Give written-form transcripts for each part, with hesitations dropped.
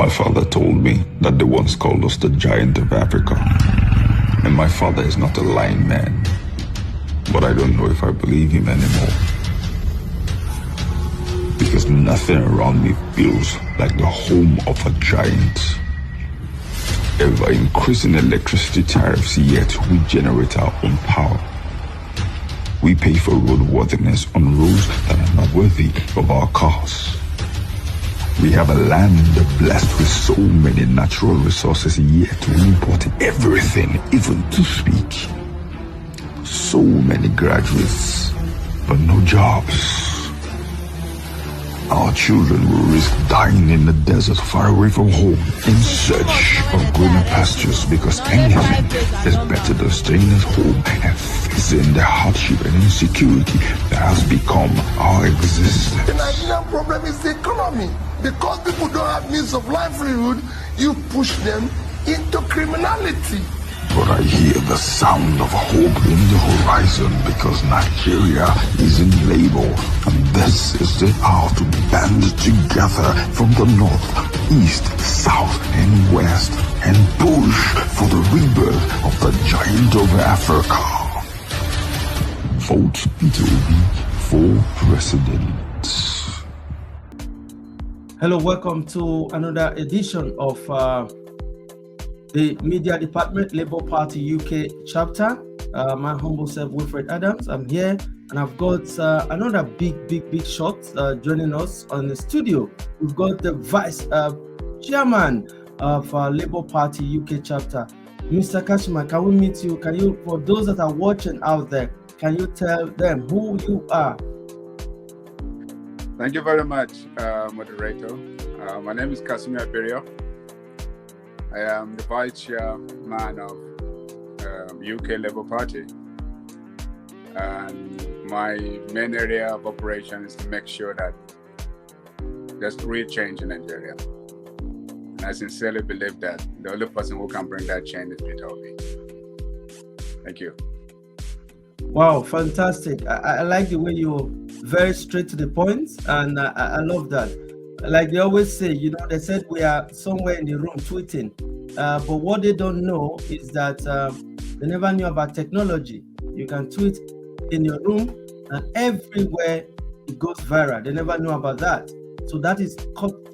My father told me that they once called us the giant of Africa. And my father is not a lying man. But I don't know if I believe him anymore. Because nothing around me feels like the home of a giant. Ever increasing electricity tariffs, yet we generate our own power. We pay for roadworthiness on roads that are not worthy of our cars. We have a land blessed with so many natural resources, yet we import everything, even to speak. So many graduates, but no jobs. Our children will risk dying in the desert far away from home in search of greener pastures, because anything is better than staying at home and facing the hardship and insecurity that has become our existence. The Nigerian problem is the economy. Because people don't have means of livelihood, you push them into criminality. But I hear the sound of hope in the horizon, because Nigeria is in labor, and this is the hour to band together from the north, east, south, and west, and push for the rebirth of the giant of Africa. Vote Peter Obi for president. Hello, welcome to another edition of the Media Department, Labour Party UK chapter. My humble self, Wilfred Adams. I'm here, and I've got another big shot joining us on the studio. We've got the Vice Chairman of Labour Party UK chapter, Mr. Casimir. Can we meet you? Can you, for those that are watching out there, can you tell them who you are? Thank you very much, moderator. My name is Casimir Biriyok. I am the Vice Chairman of UK Labour Party. And my main area of operation is to make sure that there's real change in Nigeria. And I sincerely believe that the only person who can bring that change is Peter Obi. Thank you. Wow, fantastic. I like the way you're very straight to the point, and I love that. Like they always say, you know, they said we are somewhere in the room tweeting, but what they don't know is that they never knew about technology. You can tweet in your room and everywhere it goes viral. They never knew about that. So that is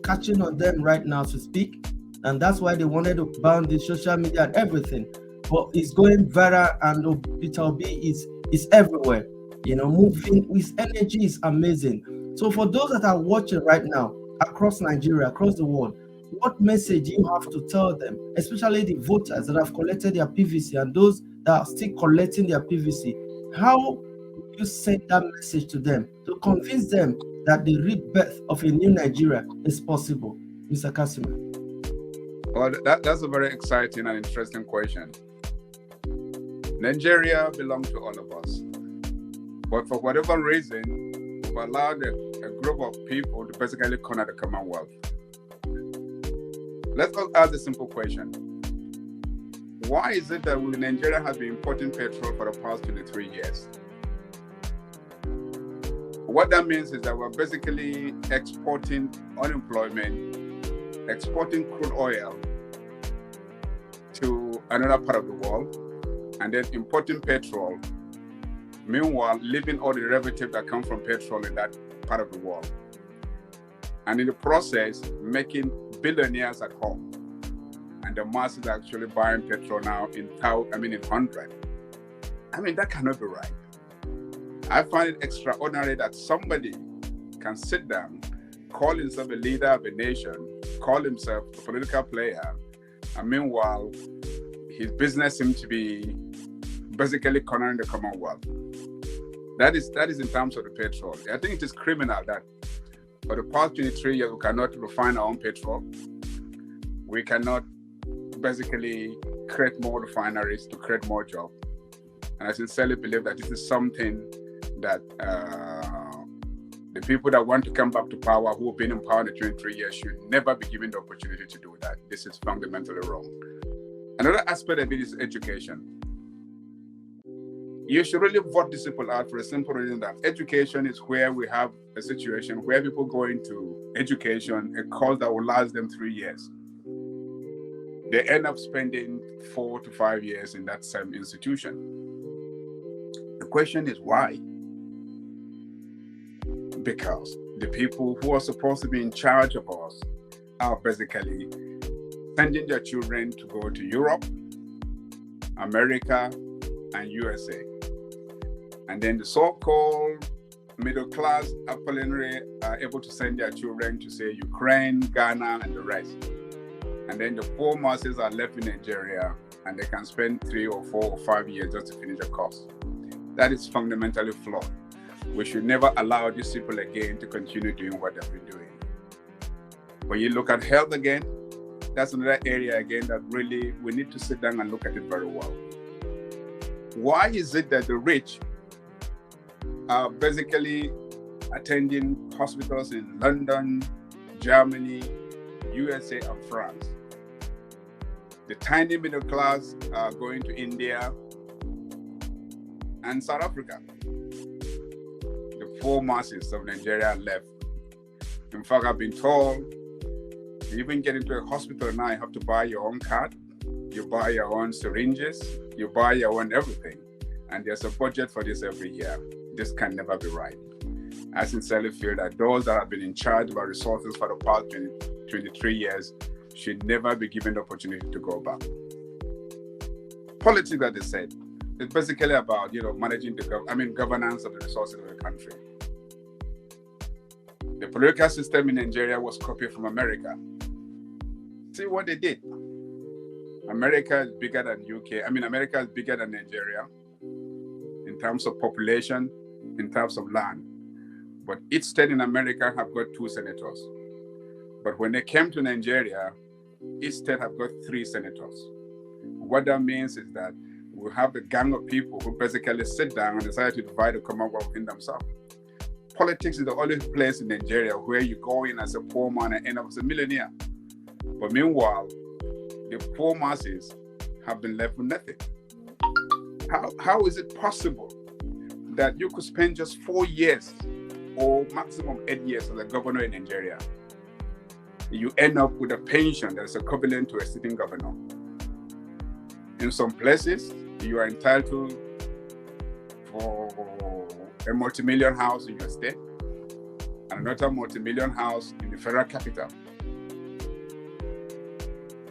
catching on them right now to speak, and that's why they wanted to ban the social media and everything. But it's going viral, and Peter Obi is everywhere. You know, moving, his energy is amazing. So for those that are watching right now across Nigeria, across the world, what message do you have to tell them, especially the voters that have collected their PVC and those that are still collecting their PVC? How do you send that message to them to convince them that the rebirth of a new Nigeria is possible? Mr. Casimir. Well, that's a very exciting and interesting question. Nigeria belongs to all of us. But for whatever reason, we've allowed a group of people to basically corner the Commonwealth. Let's ask a simple question. Why is it that Nigeria has been importing petrol for the past 23 years? What that means is that we're basically exporting unemployment, exporting crude oil to another part of the world, and then importing petrol. Meanwhile, leaving all the derivatives that come from petrol in that part of the world. And in the process, making billionaires at home. And the masses are actually buying petrol now in 100. I mean, that cannot be right. I find it extraordinary that somebody can sit down, call himself a leader of a nation, call himself a political player, and meanwhile, his business seems to be basically cornering the Commonwealth. That is in terms of the petrol. I think it is criminal that for the past 23 years, we cannot refine our own petrol. We cannot basically create more refineries to create more jobs. And I sincerely believe that this is something that the people that want to come back to power, who have been in power in the 23 years, should never be given the opportunity to do that. This is fundamentally wrong. Another aspect of it is education. You should really vote these people out for a simple reason that education is where we have a situation where people go into education, a course that will last them 3 years. they end up spending 4 to 5 years in that same institution. The question is why? Because the people who are supposed to be in charge of us are basically sending their children to go to Europe, America, and USA. And then the so-called middle class apparently are able to send their children to, say, Ukraine, Ghana, and the rest. And then the poor masses are left in Nigeria, and they can spend 3 or 4 or 5 years just to finish a course. That is fundamentally flawed. We should never allow these people again to continue doing what they've been doing. When you look at health again, that's another area again that really we need to sit down and look at it very well. Why is it that the rich are basically attending hospitals in London, Germany, USA, and France? The tiny middle class are going to India and South Africa. The poor masses of Nigeria are left. In fact, I've been told, you even get into a hospital now, you have to buy your own card, you buy your own syringes, you buy your own everything. And there's a budget for this every year. This can never be right. I sincerely feel that those that have been in charge of our resources for the past 23 years should never be given the opportunity to go back. Politics, as they said, is basically about managing the governance of the resources of the country. The political system in Nigeria was copied from America. See what they did. America is bigger than UK. America is bigger than Nigeria in terms of population, in terms of land. But each state in America have got 2 senators. But when they came to Nigeria, each state have got 3 senators. What that means is that we have a gang of people who basically sit down and decide to divide the Commonwealth within themselves. Politics is the only place in Nigeria where you go in as a poor man and end up as a millionaire. But meanwhile, the poor masses have been left with nothing. How is it possible that you could spend just 4 years or maximum 8 years as a governor in Nigeria? You end up with a pension that is equivalent to a sitting governor. In some places, you are entitled for a multi-million house in your state and another multi-million house in the federal capital.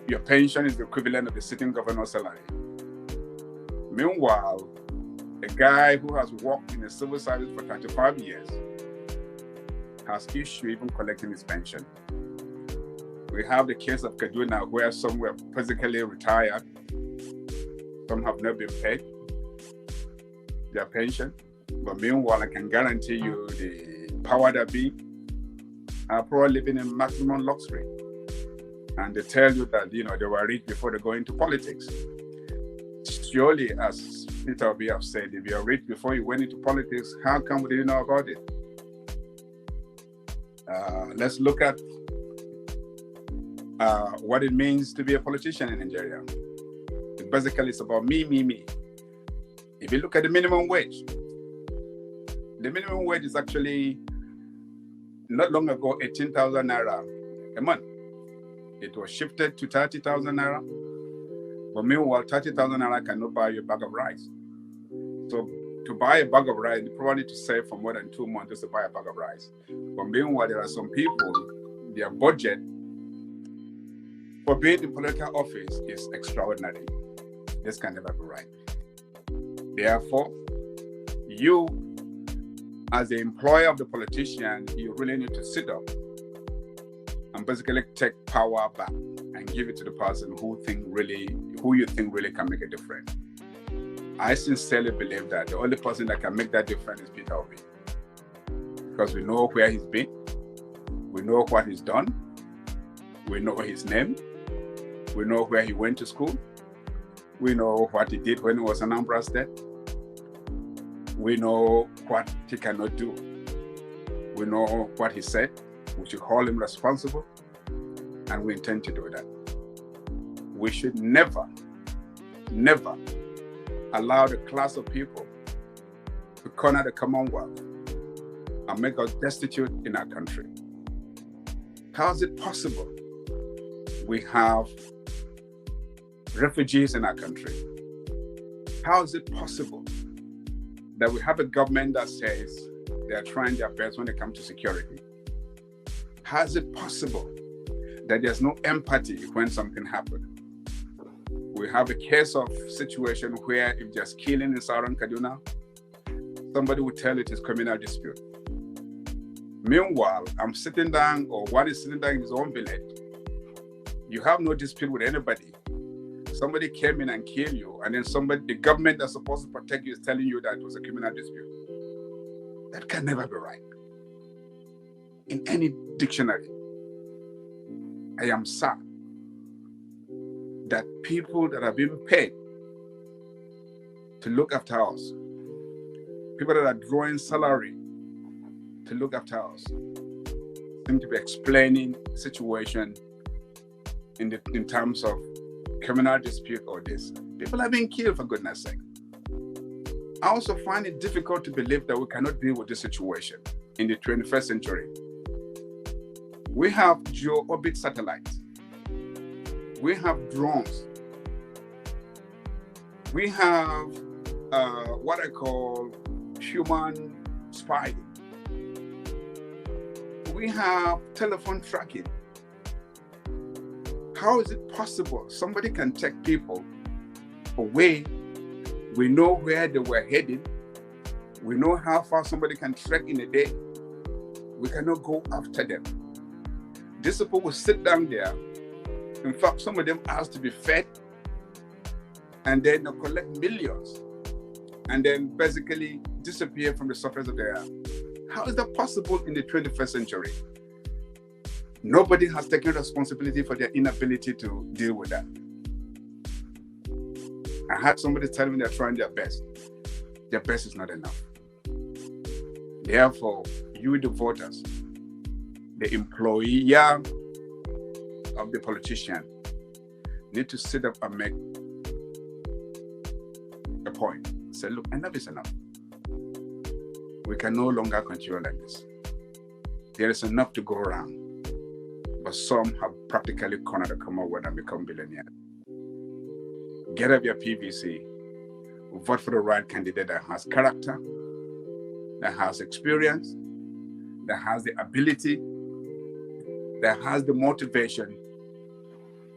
Your pension is the equivalent of the sitting governor's salary. Meanwhile, a guy who has worked in the civil service for 35 years has issued even collecting his pension. We have the case of Kaduna, where some were physically retired, some have not been paid their pension. But meanwhile, I can guarantee you the power that be are probably living in maximum luxury. And they tell you that, they were rich before they go into politics. Surely, as Peter Obi have said, if you're rich before you went into politics, how come we didn't know about it? Let's look at what it means to be a politician in Nigeria. Basically, it's about me, me, me. If you look at the minimum wage is actually not long ago 18,000 naira a month. It was shifted to 30,000 naira. But meanwhile, 30,000 naira cannot buy you a bag of rice. So to buy a bag of rice, you probably need to save for more than 2 months just to buy a bag of rice. But meanwhile, there are some people, their budget for being in political office is extraordinary. This can never be right. Therefore, you, as the employer of the politician, you really need to sit up and basically take power back and give it to the person who you think really can make a difference. I sincerely believe that the only person that can make that difference is Peter Obi. Because we know where he's been, we know what he's done, we know his name, we know where he went to school, we know what he did when he was an Anambra State, we know what he cannot do, we know what he said, we should hold him responsible, and we intend to do that. We should never, never allow the class of people to corner the Commonwealth and make us destitute in our country. How is it possible? We have refugees in our country. How is it possible that we have a government that says they are trying their best when it comes to security? How is it possible that there's no empathy when something happens? We have a case of situation where if there's killing in Southern Kaduna, somebody would tell it is criminal dispute. Meanwhile, I'm sitting down, or one is sitting down in his own village. You have no dispute with anybody. Somebody came in and killed you, and then the government that's supposed to protect you is telling you that it was a criminal dispute. That can never be right. In any dictionary, I am sad that people that are being paid to look after us, people that are drawing salary to look after us, seem to be explaining the situation in terms of criminal dispute or this. People are being killed, for goodness sake. I also find it difficult to believe that we cannot deal with this situation in the 21st century. We have geo-orbit satellites. We have drones. We have what I call human spying. We have telephone tracking. How is it possible somebody can take people away? We know where they were headed. We know how far somebody can trek in a day. We cannot go after them. These people will sit down there. In fact, some of them ask to be fed, and then they'll collect millions, and then basically disappear from the surface of the earth. How is that possible in the 21st century? Nobody has taken responsibility for their inability to deal with that. I had somebody tell me they're trying their best. Their best is not enough. Therefore, you, the voters, the employer of the politician, need to sit up and make a point. Say, look, enough is enough. We can no longer continue like this. There is enough to go around. But some have practically cornered the Commonwealth and become billionaires. Get up your PVC. Vote for the right candidate that has character, that has experience, that has the ability, that has the motivation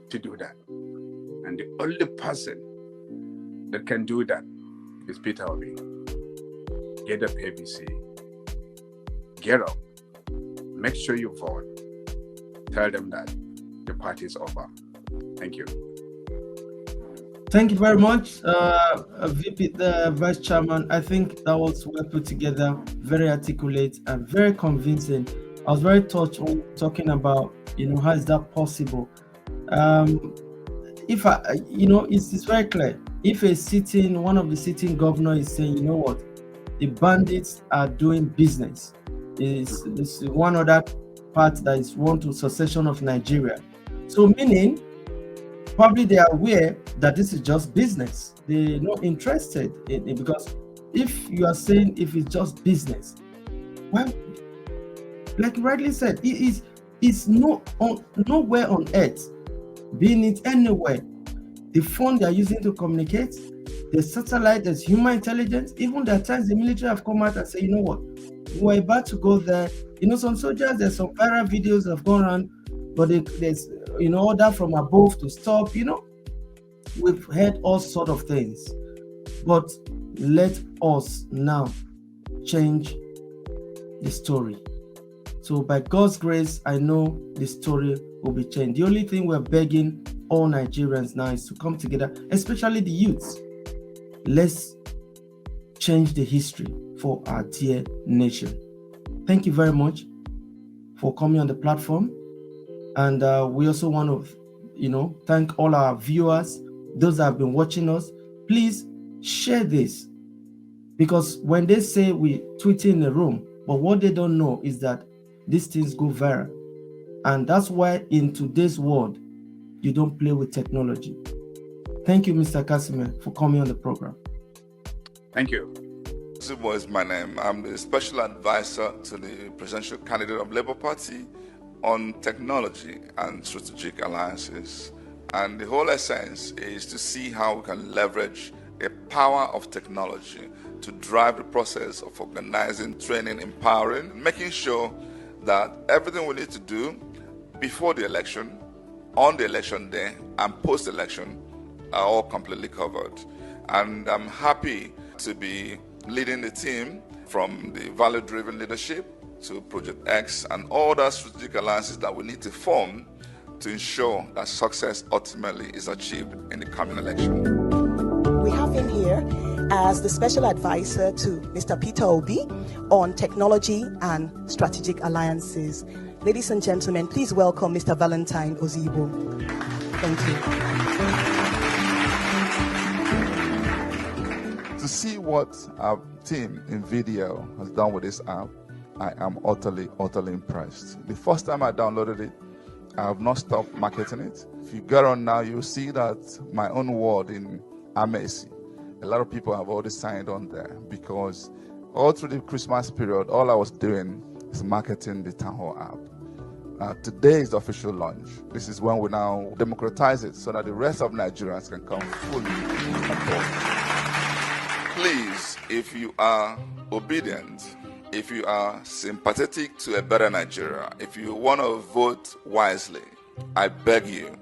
to do that. And the only person that can do that is Peter Obi. Get up PVC. Get up. Make sure you vote. Tell them that the party is over. Thank you. Thank you very much, VP, the Vice Chairman. I think that was well put together, very articulate and very convincing. I was very touched on talking about, how is that possible? If it's very clear. If one of the sitting governor is saying, you know what, the bandits are doing business. Is one other part that is want to secession of Nigeria. So meaning, probably they are aware that this is just business. They're not interested in it, because if you are saying if it's just business, well, like you rightly said, it's nowhere on earth, being it anywhere. The phone they are using to communicate, the satellite, there's human intelligence. Even there are times the military have come out and say, you know what, we're about to go there. Some soldiers, there's some viral videos that have gone around, but there's order from above to stop. We've heard all sort of things, but let us now change the story. So by God's grace, I know the story will be changed. The only thing we're begging all Nigerians now is to come together, especially the youths. Let's change the history for our dear nation. Thank you very much for coming on the platform. And we also want to, thank all our viewers, those that have been watching us. Please share this, because when they say we tweet in the room, but what they don't know is that these things go viral. And that's why in today's world, you don't play with technology. Thank you, Mr. Casimir, for coming on the program. Thank you. Zimo is my name. I'm the special advisor to the presidential candidate of Labour Party on technology and strategic alliances And the whole essence is to see how we can leverage the power of technology to drive the process of organizing, training, empowering, making sure that everything we need to do before the election, on the election day, and post-election are all completely covered. And I'm happy to be leading the team from the value-driven leadership to Project X and all the strategic alliances that we need to form to ensure that success ultimately is achieved in the coming election. We have him here as the special advisor to Mr. Peter Obi on technology and strategic alliances. Ladies and gentlemen, please welcome Mr. Valentine Ozibo. Thank you. To see what our team in video has done with this app, I am utterly impressed. The first time I downloaded it, I have not stopped marketing it. If you get on now, you'll see that my own word in Amacy, a lot of people have already signed on there because all through the Christmas period, all I was doing is marketing the Town Hall app. Today is the official launch. This is when we now democratize it so that the rest of Nigerians can come fully on board. Please, if you are obedient, if you are sympathetic to a better Nigeria, if you want to vote wisely, I beg you,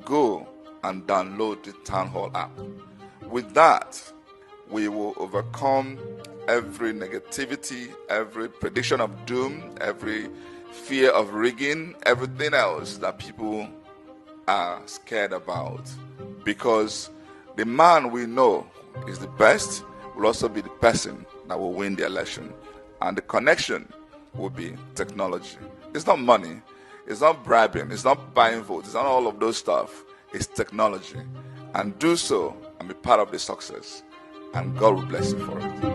go and download the Town Hall app. With that, we will overcome every negativity, every prediction of doom, every fear of rigging, everything else that people are scared about. Because the man we know is the best will also be the person that will win the election. And the connection will be technology. It's not money. It's not bribing. It's not buying votes. It's not all of those stuff. It's technology. And do so and be part of the success. And God will bless you for it.